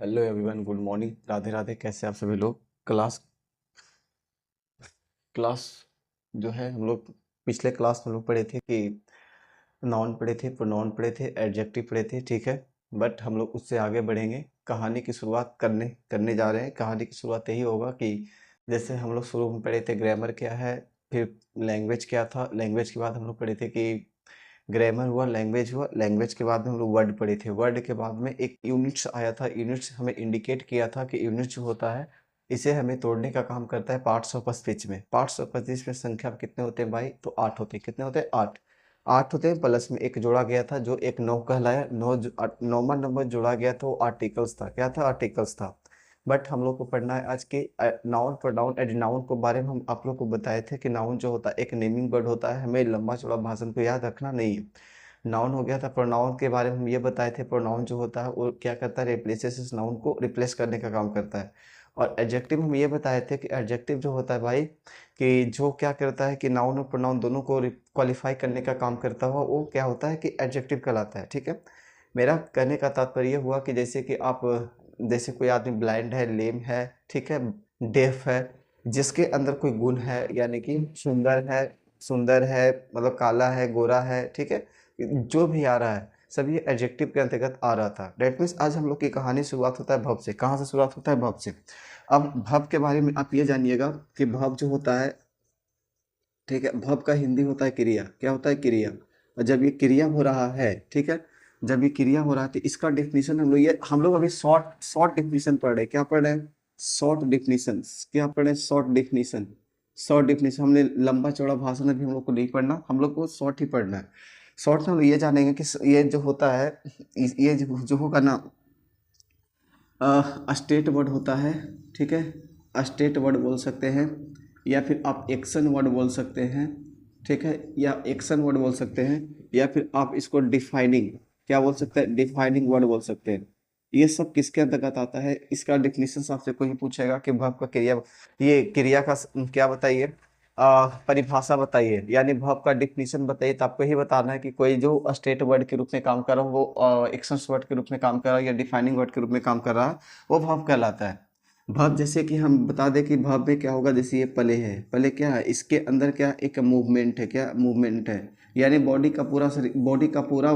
Hello everyone, good morning, Radhe Radhe. कैसे आप सभी लोग? क्लास क्लास जो है, हम लोग पिछले क्लास में हम लोग पढ़े थे कि नाउन पढ़े थे, प्रोनाउन पढ़े थे, एडजेक्टिव पढ़े थे, ठीक है। बट हम लोग उससे आगे बढ़ेंगे, कहानी की शुरुआत करने करने जा रहे हैं। कहानी की शुरुआत यही होगा कि जैसे हम लोग शुरू में पढ़े थे ग्रामर क्या है, फिर लैंग्वेज क्या था, लैंग्वेज के बाद हम लोग पढ़े थे कि ग्रामर हुआ, लैंग्वेज हुआ, लैंग्वेज के बाद में हम लोग वर्ड पढ़े थे, वर्ड के बाद में एक यूनिट्स आया था। यूनिट्स हमें इंडिकेट किया था कि यूनिट्स जो होता है इसे हमें तोड़ने का काम करता है पार्ट्स ऑफ स्पीच में। पार्ट्स ऑफ स्पीच में संख्या कितने होते हैं भाई? तो 8 होते हैं। कितने होते हैं? 8। 8 होते हैं, प्लस में एक जोड़ा गया था जो एक 9 कहलाया। 9वां नंबर जोड़ा गया तो आर्टिकल्स था। क्या था? आर्टिकल्स था। बट हम लोग को पढ़ना है आज के नाउन प्रोनाउन एंड नाउन को बारे में। हम आप लोग को बताए थे कि नाउन जो होता है एक नेमिंग वर्ड होता है, हमें लंबा चौड़ा भाषण को याद रखना नहीं है। नाउन हो गया था। प्रोनाउन के बारे में हम ये बताए थे, प्रोनाउन जो होता है वो क्या करता है? रिप्लेसेस इस नाउन को रिप्लेस करने का काम करता है। और एडजेक्टिव हम ये बताए थे कि एडजेक्टिव जो होता है भाई, कि जो क्या करता है कि नाउन और प्रोनाउन दोनों को क्वालिफाई करने का काम करता हुआ वो क्या होता है कि एडजेक्टिव कहलाता है, ठीक है। मेरा कहने का तात्पर्य ये हुआ कि जैसे कि आप, जैसे कोई आदमी ब्लाइंड है, लेम है, ठीक है, डेफ है, जिसके अंदर कोई गुण है, यानी कि सुंदर है, मतलब काला है, गोरा है, ठीक है, जो भी आ रहा है सब ये एडजेक्टिव के अंतर्गत आ रहा था। डेट मीन्स आज हम लोग की कहानी शुरुआत होता है भव से। कहाँ से शुरुआत होता है? भव से। अब भव के बारे में आप ये जानिएगा कि भव जो होता है, ठीक है, भव का हिंदी होता है क्रिया। क्या होता है? क्रिया। और जब ये क्रिया हो रहा है, ठीक है, जब ये क्रिया हो रहा है तो इसका डेफिनेशन हम लोग अभी शॉर्ट शॉर्ट डेफिनेशन पढ़ रहे हैं। क्या पढ़ रहे हैं? Short definition. क्या पढ़ रहे हैं? Short definition. Short definition. हमने लंबा चौड़ा भाषण अभी हम लोग को नहीं पढ़ना, हम लोग को शॉर्ट ही पढ़ना है। शॉर्ट में हम ये जानेंगे कि ये जो होता है, ये जो होगा ना, स्टेट वर्ड होता है, ठीक है, स्टेट वर्ड बोल सकते हैं, या फिर आप एक्शन वर्ड बोल सकते हैं, ठीक है, या एक्शन वर्ड बोल सकते हैं, या फिर आप इसको डिफाइनिंग, क्या बोल सकते हैं? डिफाइनिंग वर्ड बोल सकते हैं। ये सब किसके अंतर्गत आता है? इसका डेफिनेशन आपसे कोई पूछेगा कि verb का क्रिया, ये क्रिया का क्या बताइए, परिभाषा बताइए, यानी verb का डेफिनेशन बताइए। तो आपको ही बताना है कि कोई जो स्टेट वर्ड के रूप में काम कर रहा हो, वो एक्शन वर्ड के रूप में काम कर रहा है या डिफाइनिंग वर्ड के रूप में काम कर रहा है, वो verb कहलाता है। verb जैसे कि हम बता दें कि verb में क्या होगा, जैसे ये प्ले है, प्ले क्या है? इसके अंदर क्या एक मूवमेंट है। क्या मूवमेंट है? यानी बॉडी का पूरा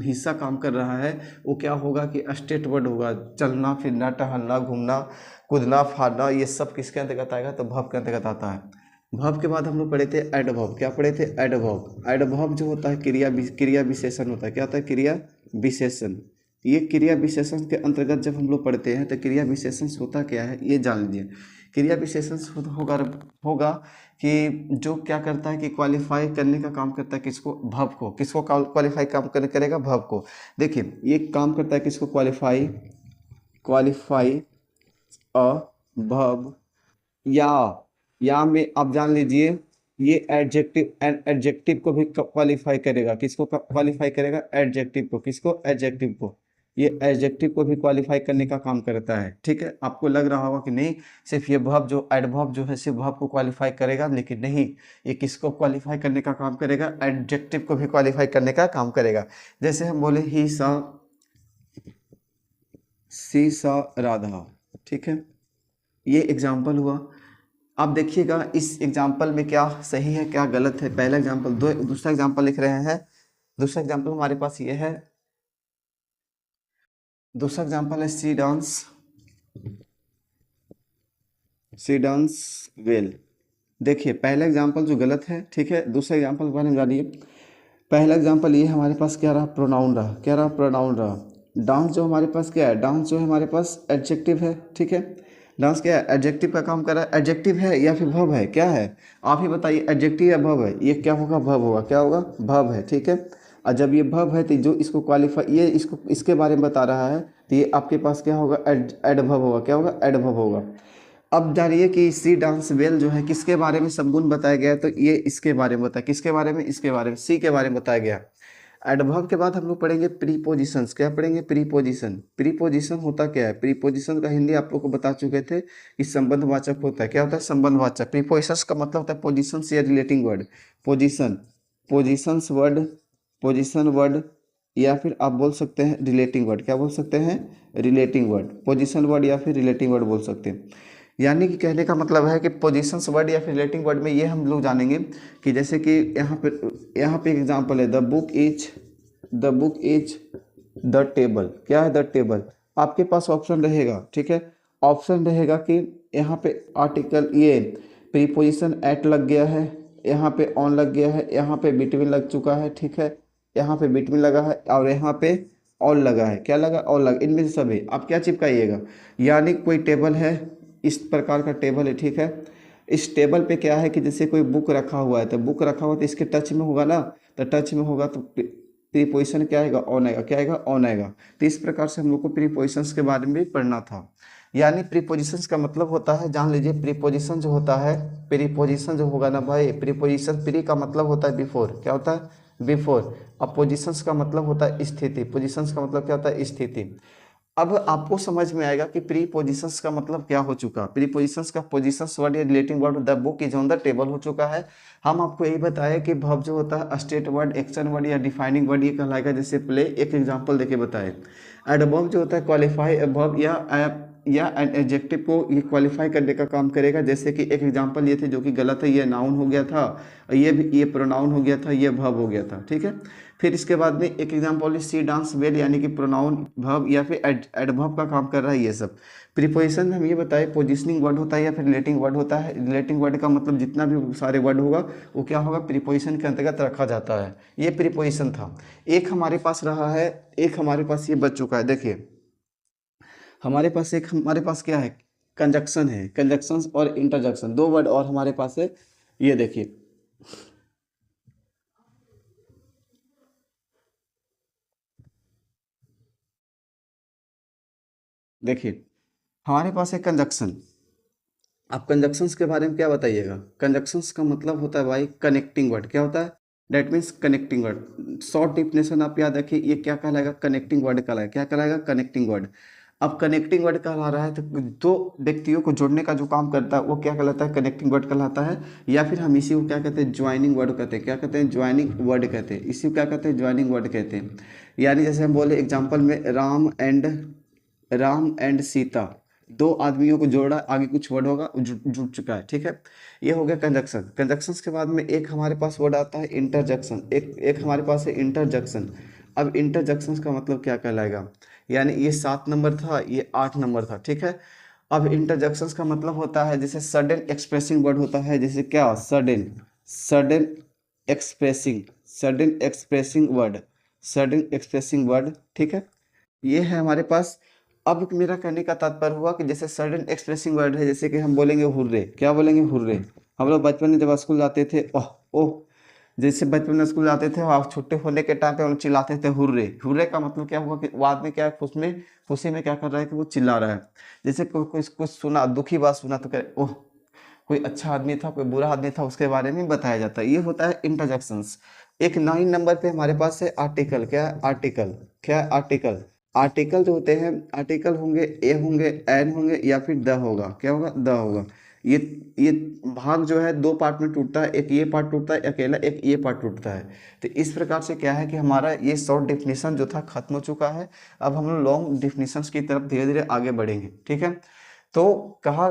हिस्सा काम कर रहा है। वो क्या होगा कि स्टेट वर्ड होगा। चलना फिरना, टहलना, घूमना, कूदना, फाड़ना, ये सब किसके अंतर्गत आएगा? तो verb के अंतर्गत आता है। verb के बाद हम लोग पढ़े थे एडवर्ब। क्या पढ़े थे? एडवर्ब। एडवर्ब जो होता है क्रिया विशेषण होता है। क्या होता है? क्रिया विशेषण। ये क्रिया विशेषण के अंतर्गत जब हम लोग पढ़ते हैं तो क्रिया विशेषण होता क्या है ये जान लीजिए। क्रिया विशेषण होगा होगा कि जो क्या करता है कि क्वालिफाई करने का काम करता है किसको? भव को। किसको क्वालिफाई काम करेगा? भव को। देखिए ये काम करता है किसको? क्वालिफाई। क्वालिफाई अ भव, या में आप जान लीजिए ये एडजेक्टिव को भी क्वालिफाई करेगा। किसको क्वालिफाई करेगा? एडजेक्टिव को। किसको? एडजेक्टिव को। ये एडजेक्टिव को भी क्वालिफाई करने का काम करता है, ठीक है। आपको लग रहा होगा कि नहीं, सिर्फ ये वर्ब जो एडवर्ब जो है सिर्फ वर्ब को क्वालिफाई करेगा, लेकिन नहीं, ये किसको क्वालिफाई करने का काम करेगा? एडजेक्टिव को भी क्वालिफाई करने का काम करेगा। जैसे हम बोले ही सा, सी सा राधा, ठीक है, ये एग्जाम्पल हुआ। आप देखिएगा इस एग्जाम्पल में क्या सही है क्या गलत है। पहला एग्जाम्पल, दूसरा एग्जाम्पल लिख रहे हैं। दूसरा एग्जाम्पल हमारे पास ये है। दूसरा एग्जाम्पल है सी डांस वेल। देखिए पहला एग्जाम्पल जो गलत है, ठीक है। दूसरा एग्जाम्पल के बारे में जानिए। पहला एग्जाम्पल ये हमारे पास क्या रहा? प्रोनाउन रहा। क्या रहा? प्रोनाउन रहा। डांस जो हमारे पास क्या है? डांस जो है हमारे पास एडजेक्टिव है, ठीक है। डांस क्या है? एडजेक्टिव का काम कर रहा है। एडजेक्टिव है या फिर वर्ब है? क्या है? आप ही बताइए, एडजेक्टिव या वर्ब है? ये क्या होगा? वर्ब होगा। क्या होगा? वर्ब है, ठीक है। और जब ये वर्ब है तो जो इसको क्वालिफाई, ये इसको इसके बारे में बता रहा है, तो ये आपके पास क्या होगा? एडवर्ब होगा। क्या होगा? एडवर्ब होगा। अब जानिए कि सी डांस वेल जो है किसके बारे में सब गुण बताया गया है? तो ये इसके बारे में बताया। किसके बारे में? इसके बारे में, सी के बारे में बताया गया। एडवर्ब के बाद हम लोग पढ़ेंगे प्रीपोजिशंस। क्या पढ़ेंगे? प्रीपोजिशन। प्रीपोजिशन होता क्या है? प्रीपोजिशन का हिंदी आप लोग को बता चुके थे कि संबंधवाचक होता है। क्या होता है? संबंधवाचक। प्रीपोजिशंस का मतलब होता है पोजिशन से relating word. Position, positions word, position word, या फिर आप बोल सकते हैं रिलेटिंग वर्ड। क्या बोल सकते हैं? रिलेटिंग वर्ड, पोजीशन वर्ड या फिर रिलेटिंग वर्ड बोल सकते हैं। यानी कि कहने का मतलब है कि पोजीशंस वर्ड या फिर रिलेटिंग वर्ड में ये हम लोग जानेंगे कि जैसे कि यहाँ पे एग्जांपल है, the book is the table. क्या है? The table. आपके पास ऑप्शन रहेगा, ठीक है, ऑप्शन रहेगा कि यहाँ पे आर्टिकल, ये प्रीपोजिशन एट लग गया है, यहाँ पे ऑन लग गया है, यहाँ पे बिटवीन लग चुका है, ठीक है, यहाँ पे बिटवीन लगा है और यहाँ पे ऑल लगा है। क्या लगा? ऑल लगा। इनमें से सभी आप क्या चिपकाइएगा? यानी कोई टेबल है, इस प्रकार का टेबल है, ठीक है, इस टेबल पे क्या है कि जैसे कोई बुक रखा हुआ है, तो बुक रखा हुआ तो इसके टच में होगा ना, तो टच में होगा तो प्रीपोजिशन क्या आएगा? ऑन आएगा। क्या आएगा? ऑन आएगा। तो इस प्रकार से हम लोग को प्रीपोजिशंस के बारे में भी पढ़ना था। यानी प्रीपोजिशंस का मतलब होता है, जान लीजिए, प्रीपोजिशन जो होता है, प्रीपोजिशन जो होगा ना भाई, प्रीपोजिशन, प्री का मतलब होता है बिफोर। क्या होता है? बिफोर। अब पोजिशंस का मतलब होता है स्थिति। पोजिशंस का मतलब क्या होता है? स्थिति। अब आपको समझ में आएगा कि प्री पोजिशंस का मतलब क्या हो चुका। प्री पोजिशंस का पोजिशंस वर्ड या relating word the book is on the table हो चुका है। हम आपको यही बताया कि वर्ब जो होता है स्टेट वर्ड, एक्शन वर्ड या डिफाइनिंग वर्ड ये कहलाएगा। जैसे प्ले, एक एग्जांपल देके बताए। एडवर्ब जो होता है क्वालिफाई वर्ब या एन एडजेक्टिव को ये क्वालिफाई करने का काम करेगा। जैसे कि एक एग्जांपल ये थे जो कि गलत है, ये नाउन हो गया था, ये प्रोनाउन हो गया था, ये वर्ब हो गया था, ठीक है। फिर इसके बाद में एक एग्जांपल है सी डांस वेल, यानी कि प्रोनाउन, वर्ब या फिर एडवर्ब का काम कर रहा है ये सब। प्रीपोजिशन में हम ये बताए पोजिशनिंग वर्ड होता है या फिर रिलेटिंग वर्ड होता है। रिलेटिंग वर्ड का मतलब जितना भी सारे वर्ड होगा वो क्या होगा? प्रीपोजिशन के अंतर्गत रखा जाता है। ये प्रीपोजिशन था। एक हमारे पास रहा है, एक हमारे पास ये बच चुका है। देखिए हमारे पास क्या है? कंजक्शन है। कंजक्शन और इंटरजक्शन, दो वर्ड और हमारे पास है। ये देखिए, देखिए हमारे पास है कंजक्शन। आप कंजक्शंस के बारे में क्या बताइएगा? कंजक्शंस का मतलब होता है भाई कनेक्टिंग वर्ड। क्या होता है? That means connecting word. Short definition आप याद रखिए, ये क्या कहलाएगा? कनेक्टिंग वर्ड कहलाएगा। क्या कहलाएगा? Connecting word. अब कनेक्टिंग वर्ड कहला रहा है तो दो व्यक्तियों को जोड़ने का जो काम करता है वो क्या कहलाता है? कनेक्टिंग वर्ड कहलाता है। या फिर हम इसी को क्या कहते हैं? ज्वाइनिंग वर्ड कहते हैं। क्या कहते हैं? ज्वाइनिंग वर्ड कहते हैं। इसी को क्या कहते हैं? ज्वाइनिंग वर्ड कहते हैं। यानी जैसे हम बोले एग्जाम्पल में, राम एंड सीता, दो आदमियों को जोड़ा, आगे कुछ वर्ड होगा, जुड़ चुका है, ठीक है। ये हो गया कंजक्शन। कंजक्शंस के बाद में एक हमारे पास वर्ड आता है इंटरजक्शन। एक हमारे पास है इंटरजक्शन। अब इंटरजक्शंस का मतलब क्या कहलाएगा? यानी ये 7 नंबर था, ये 8 नंबर था, ठीक है। अब इंटरजक्शंस का मतलब होता है जैसे सडन एक्सप्रेसिंग वर्ड होता है। जैसे क्या? Sudden, sudden expressing, sudden expressing word, sudden expressing word, ठीक है। ये है हमारे पास। अब मेरा कहने का तात्पर्य हुआ कि जैसे सडन एक्सप्रेसिंग वर्ड है, जैसे कि हम बोलेंगे हुर्रे। क्या बोलेंगे? हुर्रे। हम लोग बचपन में जब स्कूल जाते थे, ओह ओह, जैसे बचपन में स्कूल जाते थे और छुट्टे होने के टाइम पे हम लोग चिल्लाते थे हुर्रे। हुर्रे का मतलब क्या हुआ कि वो आदमी क्या है, खुशी में क्या कर रहा है कि वो चिल्ला रहा है। जैसे कोई कोई कुछ सुना, दुखी बात सुना तो कहे ओह, कोई अच्छा आदमी था, कोई बुरा आदमी था, उसके बारे में बताया जाता है। ये होता है इंटरजेक्शंस। एक 9 नंबर पे हमारे पास है आर्टिकल। क्या है? आर्टिकल। क्या है? आर्टिकल। आर्टिकल जो होते हैं, आर्टिकल होंगे, ए होंगे, एन होंगे या फिर द होगा। क्या होगा? द होगा। ये ये भाग जो है दो पार्ट में टूटता है। एक ये पार्ट टूटता है अकेला, एक ये पार्ट टूटता है। तो इस प्रकार से क्या है कि हमारा ये शॉर्ट डिफिनीशन जो था खत्म हो चुका है। अब हम लोग लॉन्ग डिफिनीशंस की तरफ धीरे धीरे आगे बढ़ेंगे, ठीक है। तो कहा